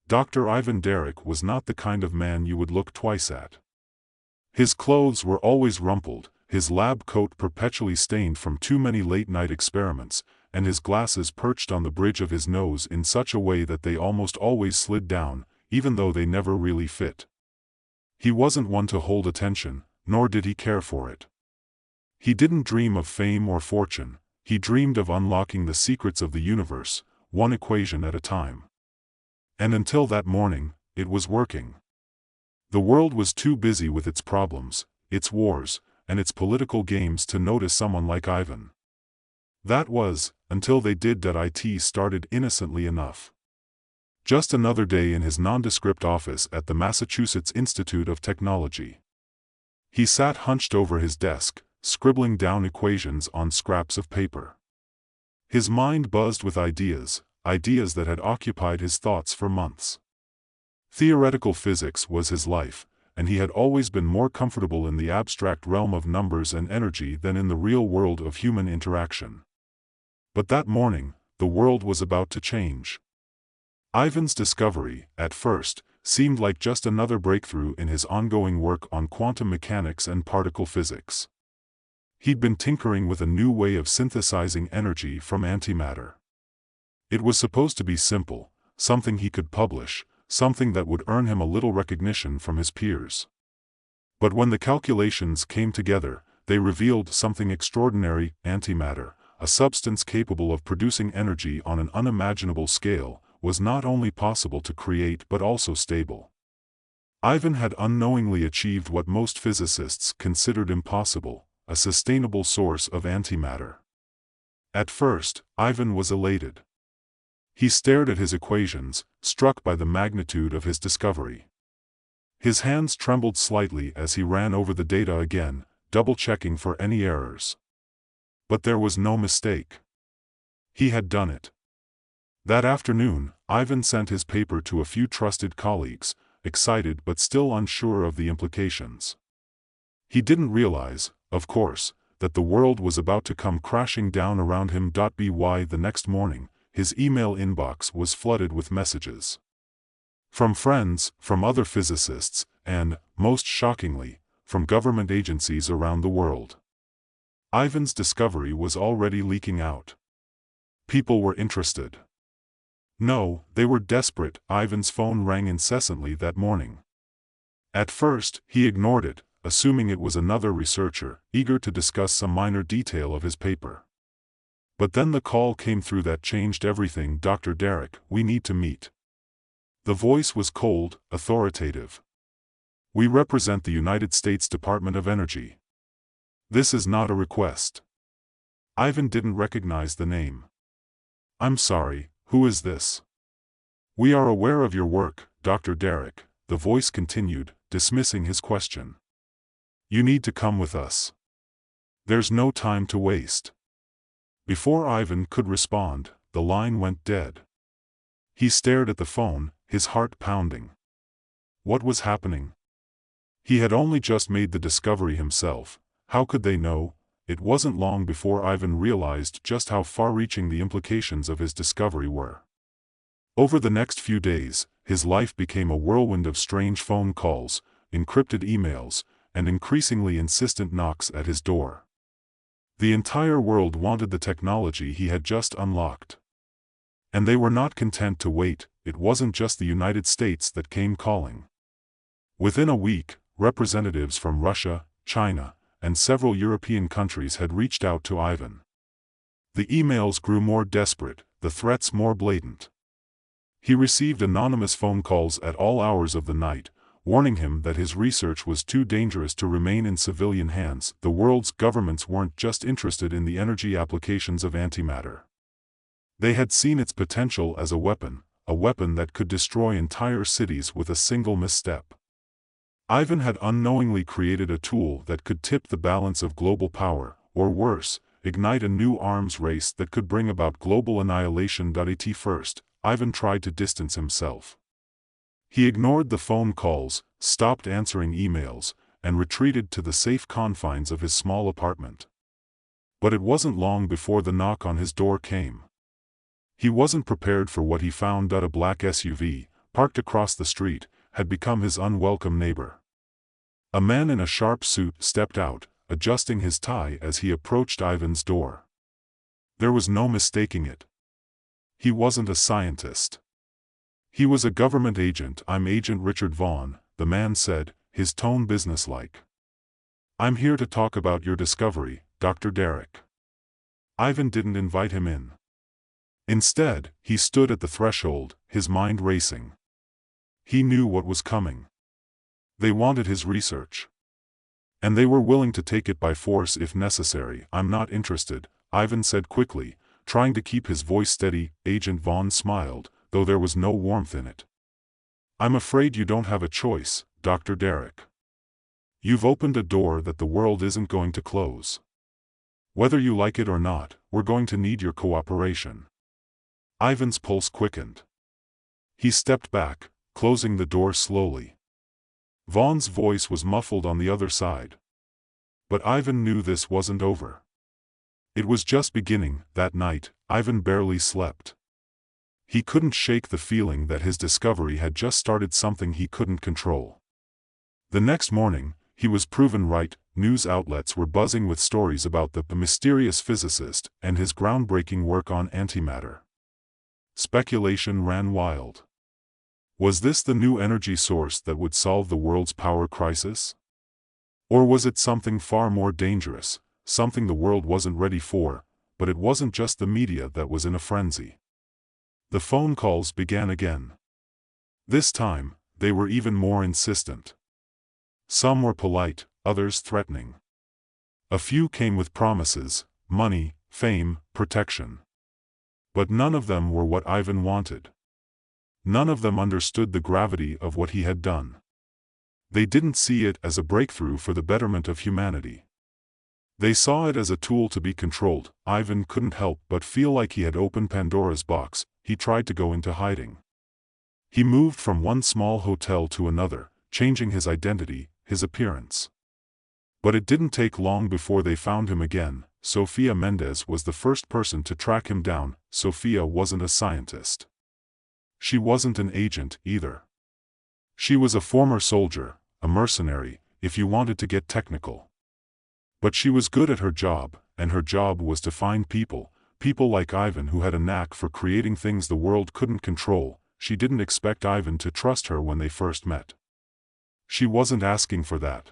Dr. Ivan Derek was not the kind of man you would look twice at. His clothes were always rumpled, his lab coat perpetually stained from too many late-night experiments, and his glasses perched on the bridge of his nose in such a way that they almost always slid down, even though they never really fit. He wasn't one to hold attention, nor did he care for it. He didn't dream of fame or fortune, he dreamed of unlocking the secrets of the universe, one equation at a time. And until that morning, it was working. The world was too busy with its problems, its wars, and its political games to notice someone like Ivan. That was, until they did. It started innocently enough. Just another day in his nondescript office at the Massachusetts Institute of Technology. He sat hunched over his desk, scribbling down equations on scraps of paper. His mind buzzed with ideas that had occupied his thoughts for months. Theoretical physics was his life, and he had always been more comfortable in the abstract realm of numbers and energy than in the real world of human interaction. But that morning, the world was about to change. Ivan's discovery, at first, seemed like just another breakthrough in his ongoing work on quantum mechanics and particle physics. He'd been tinkering with a new way of synthesizing energy from antimatter. It was supposed to be simple, something he could publish, something that would earn him a little recognition from his peers. But when the calculations came together, they revealed something extraordinary. Antimatter, a substance capable of producing energy on an unimaginable scale, was not only possible to create but also stable. Ivan had unknowingly achieved what most physicists considered impossible, a sustainable source of antimatter. At first, Ivan was elated. He stared at his equations, struck by the magnitude of his discovery. His hands trembled slightly as he ran over the data again, double-checking for any errors. But there was no mistake. He had done it. That afternoon, Ivan sent his paper to a few trusted colleagues, excited but still unsure of the implications. He didn't realize, of course, that the world was about to come crashing down around him. By the next morning, his email inbox was flooded with messages. From friends, from other physicists, and, most shockingly, from government agencies around the world. Ivan's discovery was already leaking out. People were interested. No, they were desperate. Ivan's phone rang incessantly that morning. At first, he ignored it, assuming it was another researcher, eager to discuss some minor detail of his paper. But then the call came through that changed everything. "Dr. Derek, we need to meet." The voice was cold, authoritative. "We represent the United States Department of Energy. This is not a request." Ivan didn't recognize the name. "I'm sorry, who is this?" "We are aware of your work, Dr. Derek," the voice continued, dismissing his question. "You need to come with us. There's no time to waste." Before Ivan could respond, the line went dead. He stared at the phone, his heart pounding. What was happening? He had only just made the discovery himself. How could they know? It wasn't long before Ivan realized just how far-reaching the implications of his discovery were. Over the next few days, his life became a whirlwind of strange phone calls, encrypted emails, and increasingly insistent knocks at his door. The entire world wanted the technology he had just unlocked. And they were not content to wait. It wasn't just the United States that came calling. Within a week, representatives from Russia, China, and several European countries had reached out to Ivan. The emails grew more desperate, the threats more blatant. He received anonymous phone calls at all hours of the night, warning him that his research was too dangerous to remain in civilian hands. The world's governments weren't just interested in the energy applications of antimatter. They had seen its potential as a weapon that could destroy entire cities with a single misstep. Ivan had unknowingly created a tool that could tip the balance of global power, or worse, ignite a new arms race that could bring about global annihilation. At first, Ivan tried to distance himself. He ignored the phone calls, stopped answering emails, and retreated to the safe confines of his small apartment. But it wasn't long before the knock on his door came. He wasn't prepared for what he found. A black SUV, parked across the street, had become his unwelcome neighbor. A man in a sharp suit stepped out, adjusting his tie as he approached Ivan's door. There was no mistaking it. He wasn't a scientist. He was a government agent. "I'm Agent Richard Vaughn," the man said, his tone businesslike. "I'm here to talk about your discovery, Dr. Derek." Ivan didn't invite him in. Instead, he stood at the threshold, his mind racing. He knew what was coming. They wanted his research. And they were willing to take it by force if necessary. "I'm not interested," Ivan said quickly, trying to keep his voice steady. Agent Vaughn smiled, though there was no warmth in it. "I'm afraid you don't have a choice, Dr. Derek. You've opened a door that the world isn't going to close. Whether you like it or not, we're going to need your cooperation." Ivan's pulse quickened. He stepped back, closing the door slowly. Vaughn's voice was muffled on the other side. But Ivan knew this wasn't over. It was just beginning. That night, Ivan barely slept. He couldn't shake the feeling that his discovery had just started something he couldn't control. The next morning, he was proven right. News outlets were buzzing with stories about the mysterious physicist and his groundbreaking work on antimatter. Speculation ran wild. Was this the new energy source that would solve the world's power crisis? Or was it something far more dangerous, something the world wasn't ready for? But it wasn't just the media that was in a frenzy. The phone calls began again. This time, they were even more insistent. Some were polite, others threatening. A few came with promises, money, fame, protection. But none of them were what Ivan wanted. None of them understood the gravity of what he had done. They didn't see it as a breakthrough for the betterment of humanity. They saw it as a tool to be controlled. Ivan couldn't help but feel like he had opened Pandora's box. He tried to go into hiding. He moved from one small hotel to another, changing his identity, his appearance. But it didn't take long before they found him again. Sofia Mendez was the first person to track him down. Sofia wasn't a scientist. She wasn't an agent either. She was a former soldier, a mercenary, if you wanted to get technical. But she was good at her job, and her job was to find people like Ivan who had a knack for creating things the world couldn't control. She didn't expect Ivan to trust her when they first met. She wasn't asking for that.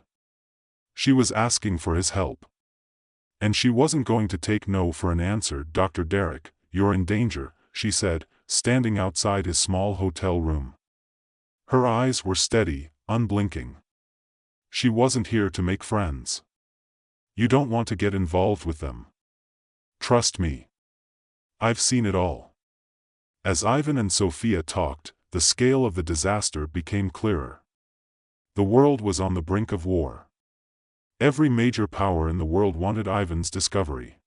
She was asking for his help. And she wasn't going to take no for an answer. "Dr. Derek, you're in danger," she said, standing outside his small hotel room. Her eyes were steady, unblinking. She wasn't here to make friends. "You don't want to get involved with them. Trust me. I've seen it all." As Ivan and Sofia talked, the scale of the disaster became clearer. The world was on the brink of war. Every major power in the world wanted Ivan's discovery.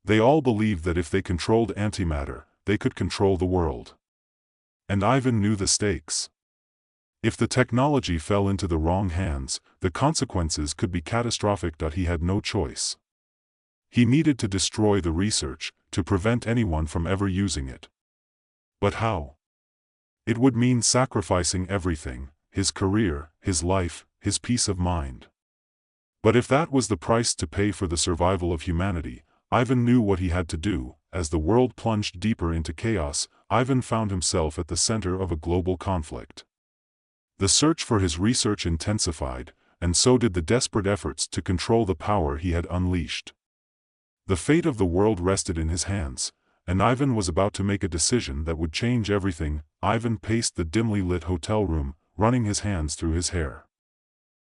They all believed that if they controlled antimatter, they could control the world. And Ivan knew the stakes. If the technology fell into the wrong hands, the consequences could be catastrophic. He had no choice. He needed to destroy the research, to prevent anyone from ever using it. But how? It would mean sacrificing everything: his career, his life, his peace of mind. But if that was the price to pay for the survival of humanity, Ivan knew what he had to do. As the world plunged deeper into chaos, Ivan found himself at the center of a global conflict. The search for his research intensified, and so did the desperate efforts to control the power he had unleashed. The fate of the world rested in his hands, and Ivan was about to make a decision that would change everything. Ivan paced the dimly lit hotel room, running his hands through his hair.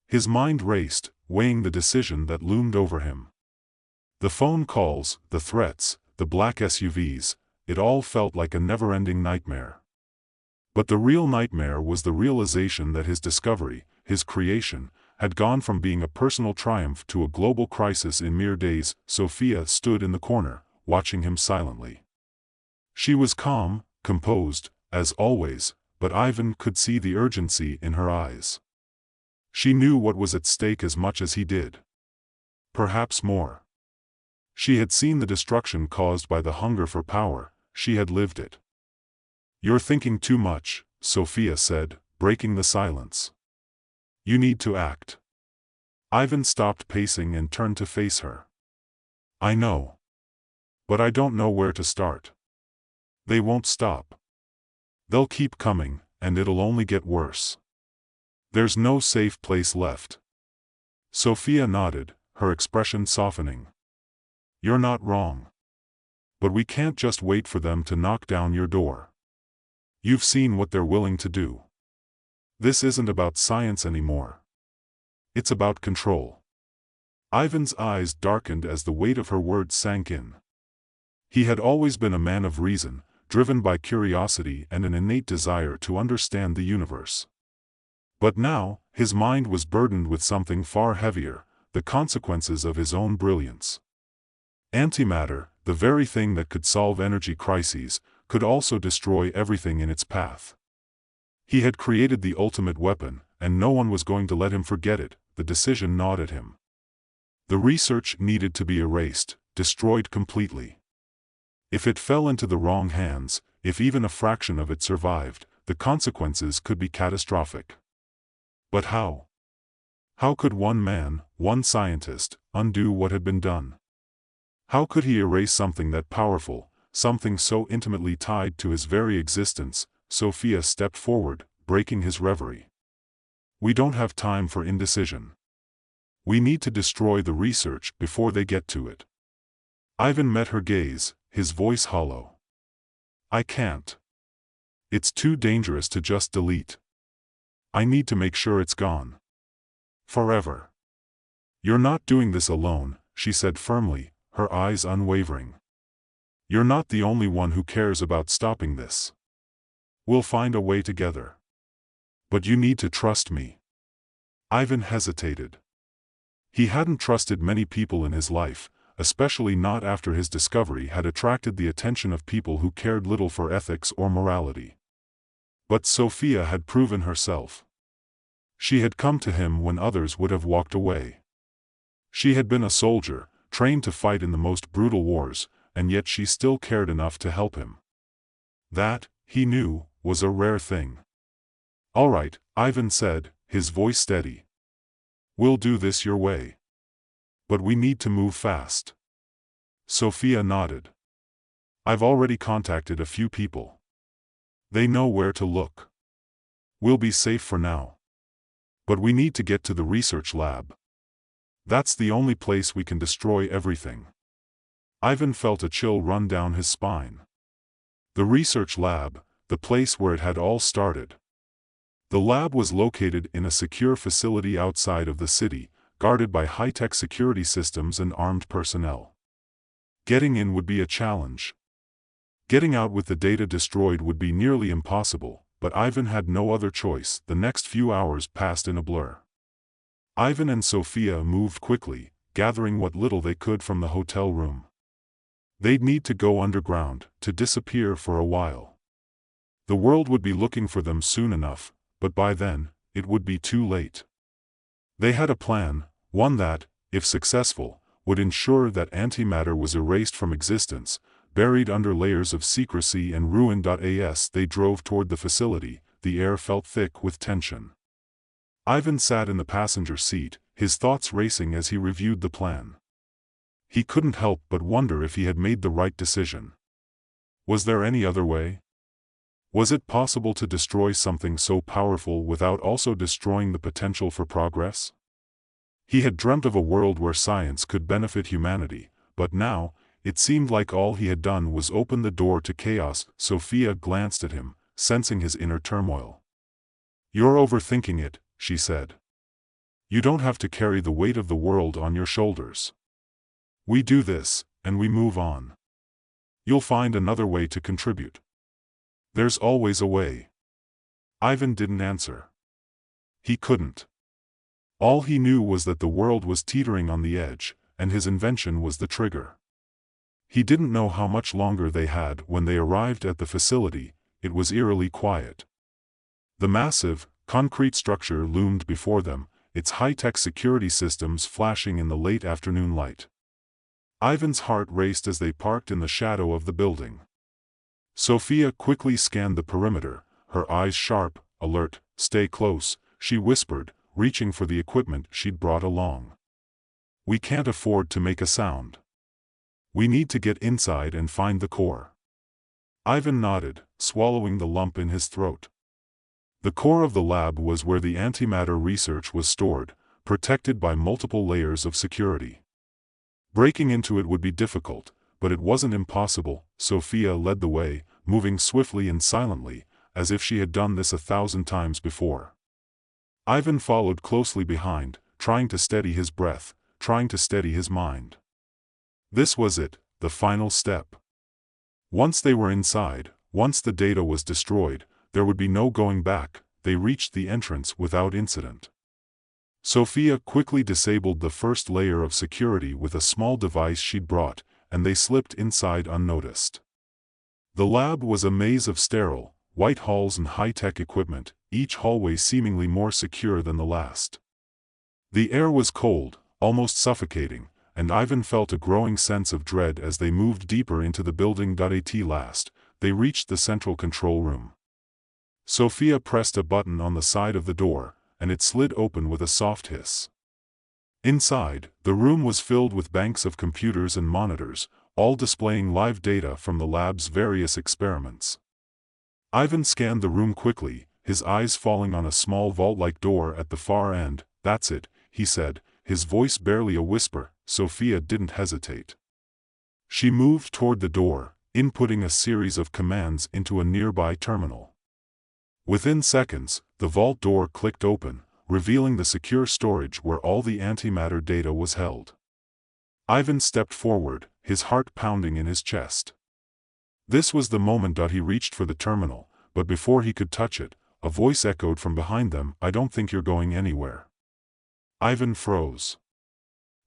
His mind raced, weighing the decision that loomed over him. The phone calls, the threats, the black SUVs, it all felt like a never-ending nightmare. But the real nightmare was the realization that his discovery, his creation, had gone from being a personal triumph to a global crisis in mere days. Sofia stood in the corner, watching him silently. She was calm, composed, as always, but Ivan could see the urgency in her eyes. She knew what was at stake as much as he did. Perhaps more. She had seen the destruction caused by the hunger for power. She had lived it. "You're thinking too much," Sophia said, breaking the silence. You need to act. Ivan stopped pacing and turned to face her. I know. But I don't know where to start. They won't stop. They'll keep coming, and it'll only get worse. There's no safe place left. Sophia nodded, her expression softening. You're not wrong. But we can't just wait for them to knock down your door. You've seen what they're willing to do. This isn't about science anymore. It's about control. Ivan's eyes darkened as the weight of her words sank in. He had always been a man of reason, driven by curiosity and an innate desire to understand the universe. But now, his mind was burdened with something far heavier, the consequences of his own brilliance. Antimatter, the very thing that could solve energy crises, could also destroy everything in its path. He had created the ultimate weapon, and no one was going to let him forget it. The decision gnawed at him. The research needed to be erased, destroyed completely. If it fell into the wrong hands, if even a fraction of it survived, the consequences could be catastrophic. But how? How could one man, one scientist, undo what had been done? How could he erase something that powerful, something so intimately tied to his very existence? Sophia stepped forward, breaking his reverie. We don't have time for indecision. We need to destroy the research before they get to it. Ivan met her gaze, his voice hollow. I can't. It's too dangerous to just delete. I need to make sure it's gone. Forever. You're not doing this alone, she said firmly, her eyes unwavering. You're not the only one who cares about stopping this. We'll find a way together. But you need to trust me. Ivan hesitated. He hadn't trusted many people in his life, especially not after his discovery had attracted the attention of people who cared little for ethics or morality. But Sophia had proven herself. She had come to him when others would have walked away. She had been a soldier, trained to fight in the most brutal wars, and yet she still cared enough to help him. That, he knew, was a rare thing. All right, Ivan said, his voice steady. We'll do this your way. But we need to move fast. Sophia nodded. I've already contacted a few people. They know where to look. We'll be safe for now. But we need to get to the research lab. That's the only place we can destroy everything. Ivan felt a chill run down his spine. The research lab, the place where it had all started. The lab was located in a secure facility outside of the city, guarded by high-tech security systems and armed personnel. Getting in would be a challenge. Getting out with the data destroyed would be nearly impossible, but Ivan had no other choice. The next few hours passed in a blur. Ivan and Sophia moved quickly, gathering what little they could from the hotel room. They'd need to go underground, to disappear for a while. The world would be looking for them soon enough, but by then, it would be too late. They had a plan, one that, if successful, would ensure that antimatter was erased from existence, buried under layers of secrecy and ruin. As they drove toward the facility, the air felt thick with tension. Ivan sat in the passenger seat, his thoughts racing as he reviewed the plan. He couldn't help but wonder if he had made the right decision. Was there any other way? Was it possible to destroy something so powerful without also destroying the potential for progress? He had dreamt of a world where science could benefit humanity, but now, it seemed like all he had done was open the door to chaos. Sophia glanced at him, sensing his inner turmoil. You're overthinking it, she said. You don't have to carry the weight of the world on your shoulders. We do this, and we move on. You'll find another way to contribute. There's always a way. Ivan didn't answer. He couldn't. All he knew was that the world was teetering on the edge, and his invention was the trigger. He didn't know how much longer they had. When they arrived at the facility, it was eerily quiet. The massive, concrete structure loomed before them, its high-tech security systems flashing in the late afternoon light. Ivan's heart raced as they parked in the shadow of the building. Sophia quickly scanned the perimeter, her eyes sharp, alert. "Stay close," she whispered, reaching for the equipment she'd brought along. "We can't afford to make a sound. We need to get inside and find the core." Ivan nodded, swallowing the lump in his throat. The core of the lab was where the antimatter research was stored, protected by multiple layers of security. Breaking into it would be difficult, but it wasn't impossible. Sophia led the way, moving swiftly and silently, as if she had done this 1,000 times before. Ivan followed closely behind, trying to steady his breath, trying to steady his mind. This was it, the final step. Once they were inside, once the data was destroyed, there would be no going back. They reached the entrance without incident. Sophia quickly disabled the first layer of security with a small device she'd brought, and they slipped inside unnoticed. The lab was a maze of sterile, white halls and high-tech equipment, each hallway seemingly more secure than the last. The air was cold, almost suffocating, and Ivan felt a growing sense of dread as they moved deeper into the building. At last, they reached the central control room. Sophia pressed a button on the side of the door, and it slid open with a soft hiss. Inside, the room was filled with banks of computers and monitors, all displaying live data from the lab's various experiments. Ivan scanned the room quickly, his eyes falling on a small vault-like door at the far end. "That's it," he said, his voice barely a whisper. Sophia didn't hesitate. She moved toward the door, inputting a series of commands into a nearby terminal. Within seconds, the vault door clicked open, revealing the secure storage where all the antimatter data was held. Ivan stepped forward, his heart pounding in his chest. This was the moment. He reached for the terminal, but before he could touch it, a voice echoed from behind them. "I don't think you're going anywhere." Ivan froze.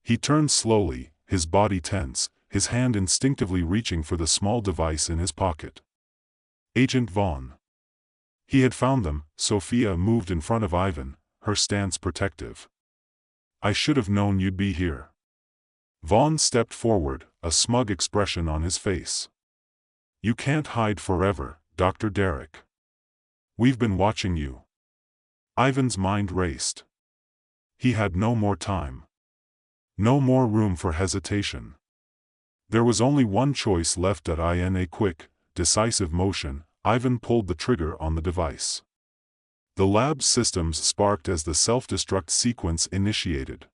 He turned slowly, his body tense, his hand instinctively reaching for the small device in his pocket. Agent Vaughn. He had found them. Sophia moved in front of Ivan, her stance protective. "I should have known you'd be here." Vaughn stepped forward, a smug expression on his face. "You can't hide forever, Dr. Derek. We've been watching you." Ivan's mind raced. He had no more time. No more room for hesitation. There was only one choice left. In a quick, decisive motion, Ivan pulled the trigger on the device. The lab's systems sparked as the self-destruct sequence initiated.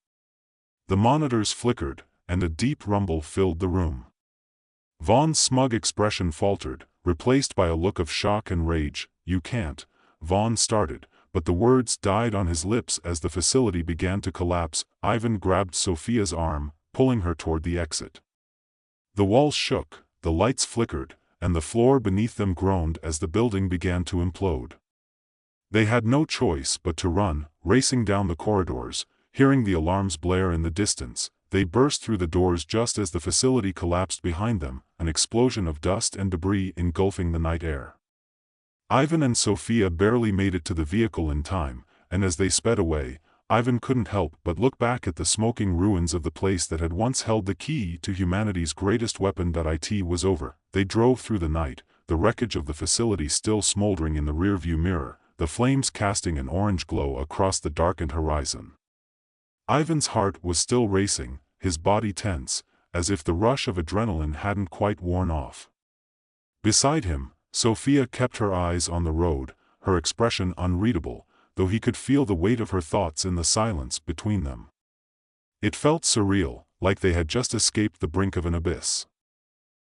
The monitors flickered, and a deep rumble filled the room. Vaughn's smug expression faltered, replaced by a look of shock and rage. "You can't," Vaughn started, but the words died on his lips as the facility began to collapse. Ivan grabbed Sophia's arm, pulling her toward the exit. The walls shook, the lights flickered, and the floor beneath them groaned as the building began to implode. They had no choice but to run, racing down the corridors, hearing the alarms blare in the distance. They burst through the doors just as the facility collapsed behind them, an explosion of dust and debris engulfing the night air. Ivan and Sophia barely made it to the vehicle in time, and as they sped away, Ivan couldn't help but look back at the smoking ruins of the place that had once held the key to humanity's greatest weapon. It was over. They drove through the night, the wreckage of the facility still smoldering in the rearview mirror, the flames casting an orange glow across the darkened horizon. Ivan's heart was still racing, his body tense, as if the rush of adrenaline hadn't quite worn off. Beside him, Sophia kept her eyes on the road, her expression unreadable, though he could feel the weight of her thoughts in the silence between them. It felt surreal, like they had just escaped the brink of an abyss.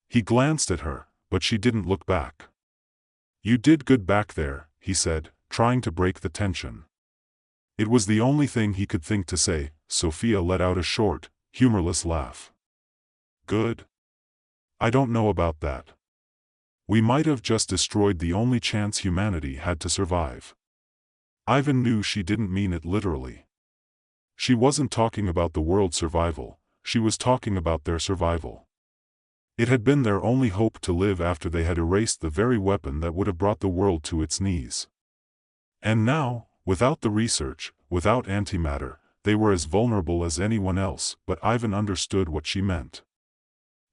He glanced at her, but she didn't look back. "You did good back there," he said, trying to break the tension. It was the only thing he could think to say. Sophia let out a short, humorless laugh. "Good? I don't know about that. We might have just destroyed the only chance humanity had to survive." Ivan knew she didn't mean it literally. She wasn't talking about the world's survival, she was talking about their survival. It had been their only hope to live after they had erased the very weapon that would have brought the world to its knees. And now, without the research, without antimatter, they were as vulnerable as anyone else. But Ivan understood what she meant.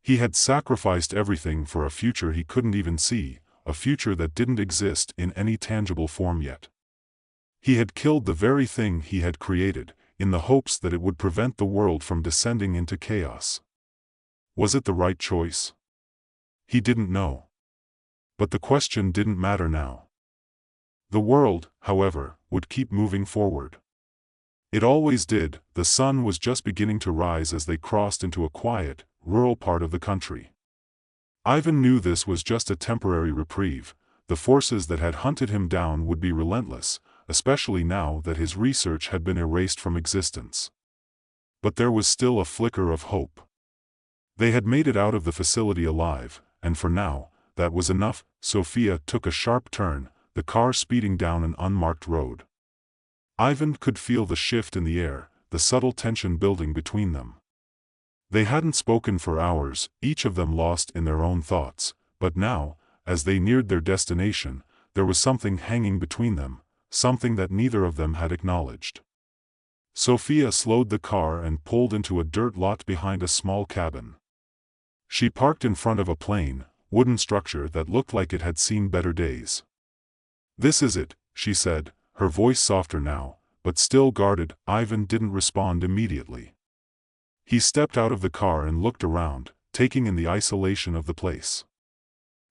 He had sacrificed everything for a future he couldn't even see, a future that didn't exist in any tangible form yet. He had killed the very thing he had created, in the hopes that it would prevent the world from descending into chaos. Was it the right choice? He didn't know. But the question didn't matter now. The world, however, would keep moving forward. It always did. The sun was just beginning to rise as they crossed into a quiet, rural part of the country. Ivan knew this was just a temporary reprieve. The forces that had hunted him down would be relentless, especially now that his research had been erased from existence. But there was still a flicker of hope. They had made it out of the facility alive, and for now, that was enough. Sophia took a sharp turn, the car speeding down an unmarked road. Ivan could feel the shift in the air, the subtle tension building between them. They hadn't spoken for hours, each of them lost in their own thoughts, but now, as they neared their destination, there was something hanging between them, something that neither of them had acknowledged. Sophia slowed the car and pulled into a dirt lot behind a small cabin. She parked in front of a plain, wooden structure that looked like it had seen better days. "This is it," she said, her voice softer now, but still guarded. Ivan didn't respond immediately. He stepped out of the car and looked around, taking in the isolation of the place.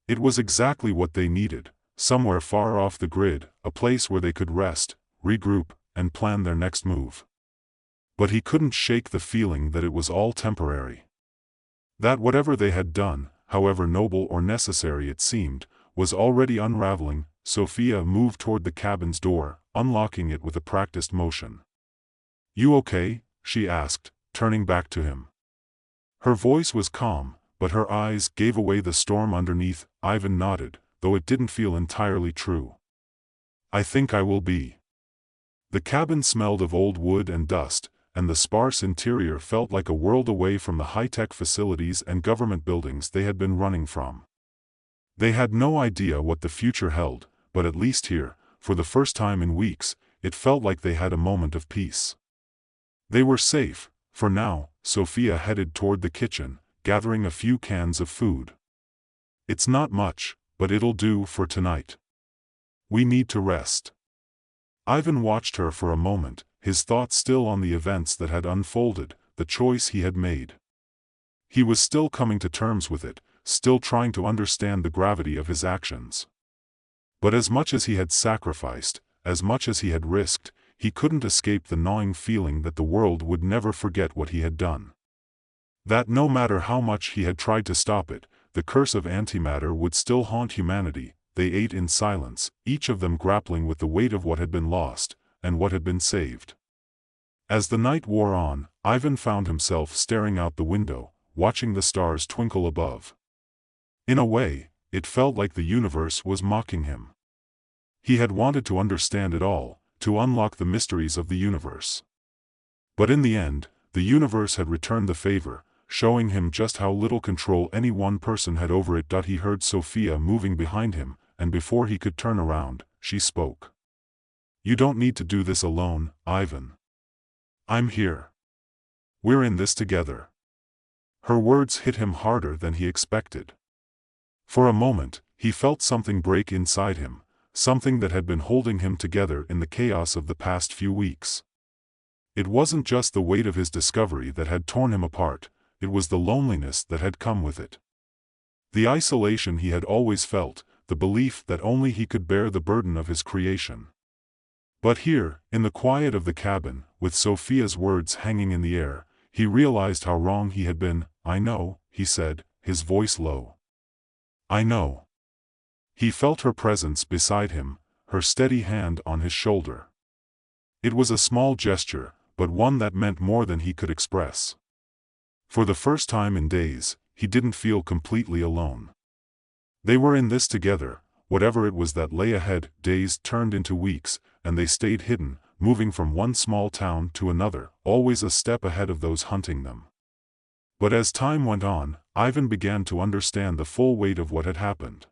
It was exactly what they needed, somewhere far off the grid, a place where they could rest, regroup, and plan their next move. But he couldn't shake the feeling that it was all temporary. That whatever they had done, however noble or necessary it seemed, was already unraveling. Sophia moved toward the cabin's door, unlocking it with a practiced motion. "You okay?" she asked, turning back to him. Her voice was calm, but her eyes gave away the storm underneath. Ivan nodded, though it didn't feel entirely true. "I think I will be." The cabin smelled of old wood and dust, and the sparse interior felt like a world away from the high-tech facilities and government buildings they had been running from. They had no idea what the future held, but at least here, for the first time in weeks, it felt like they had a moment of peace. They were safe, for now. Sophia headed toward the kitchen, gathering a few cans of food. "It's not much, but it'll do for tonight. We need to rest." Ivan watched her for a moment, his thoughts still on the events that had unfolded, the choice he had made. He was still coming to terms with it, still trying to understand the gravity of his actions. But as much as he had sacrificed, as much as he had risked, he couldn't escape the gnawing feeling that the world would never forget what he had done. That no matter how much he had tried to stop it, the curse of antimatter would still haunt humanity. They ate in silence, each of them grappling with the weight of what had been lost, and what had been saved. As the night wore on, Ivan found himself staring out the window, watching the stars twinkle above. In a way, it felt like the universe was mocking him. He had wanted to understand it all, to unlock the mysteries of the universe. But in the end, the universe had returned the favor, showing him just how little control any one person had over it. He heard Sophia moving behind him, and before he could turn around, she spoke. "You don't need to do this alone, Ivan. I'm here. We're in this together." Her words hit him harder than he expected. For a moment, he felt something break inside him, something that had been holding him together in the chaos of the past few weeks. It wasn't just the weight of his discovery that had torn him apart, it was the loneliness that had come with it. The isolation he had always felt, the belief that only he could bear the burden of his creation. But here, in the quiet of the cabin, with Sophia's words hanging in the air, he realized how wrong he had been. "I know," he said, his voice low. "I know." He felt her presence beside him, her steady hand on his shoulder. It was a small gesture, but one that meant more than he could express. For the first time in days, he didn't feel completely alone. They were in this together, whatever it was that lay ahead. Days turned into weeks, and they stayed hidden, moving from one small town to another, always a step ahead of those hunting them. But as time went on, Ivan began to understand the full weight of what had happened.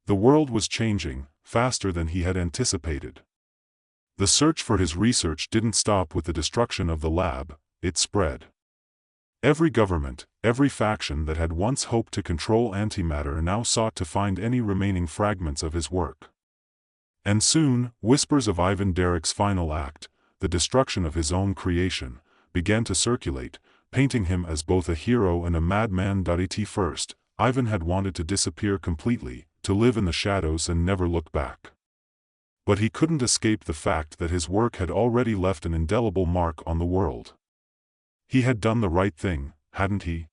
The world was changing, faster than he had anticipated. The search for his research didn't stop with the destruction of the lab, it spread. Every government, every faction that had once hoped to control antimatter now sought to find any remaining fragments of his work. And soon, whispers of Ivan Derek's final act, the destruction of his own creation, began to circulate, painting him as both a hero and a madman. At first, Ivan had wanted to disappear completely, to live in the shadows and never look back. But he couldn't escape the fact that his work had already left an indelible mark on the world. He had done the right thing, hadn't he?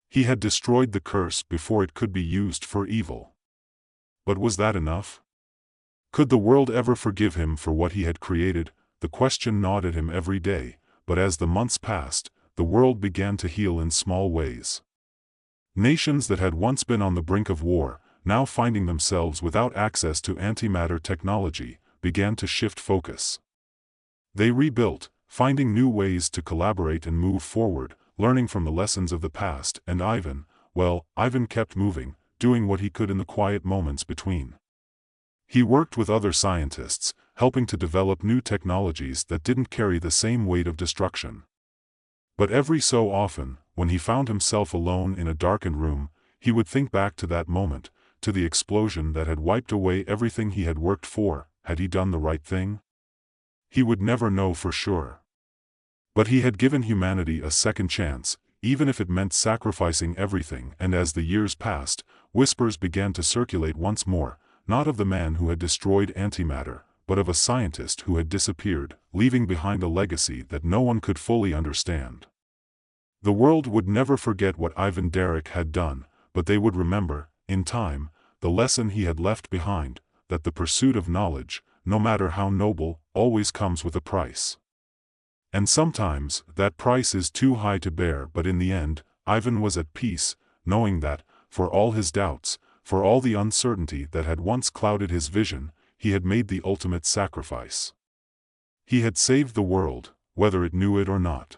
He had destroyed the curse before it could be used for evil. But was that enough? Could the world ever forgive him for what he had created? The question gnawed at him every day, but as the months passed, the world began to heal in small ways. Nations that had once been on the brink of war, now finding themselves without access to antimatter technology, began to shift focus. They rebuilt, finding new ways to collaborate and move forward, learning from the lessons of the past, and Ivan kept moving, doing what he could in the quiet moments between. He worked with other scientists, helping to develop new technologies that didn't carry the same weight of destruction. But every so often, when he found himself alone in a darkened room, he would think back to that moment, to the explosion that had wiped away everything he had worked for. Had he done the right thing? He would never know for sure. But he had given humanity a second chance, even if it meant sacrificing everything. And as the years passed, whispers began to circulate once more, not of the man who had destroyed antimatter, but of a scientist who had disappeared, leaving behind a legacy that no one could fully understand. The world would never forget what Ivan Derek had done, but they would remember, in time, the lesson he had left behind, that the pursuit of knowledge, no matter how noble, always comes with a price. And sometimes, that price is too high to bear. But in the end, Ivan was at peace, knowing that, for all his doubts, for all the uncertainty that had once clouded his vision, he had made the ultimate sacrifice. He had saved the world, whether it knew it or not.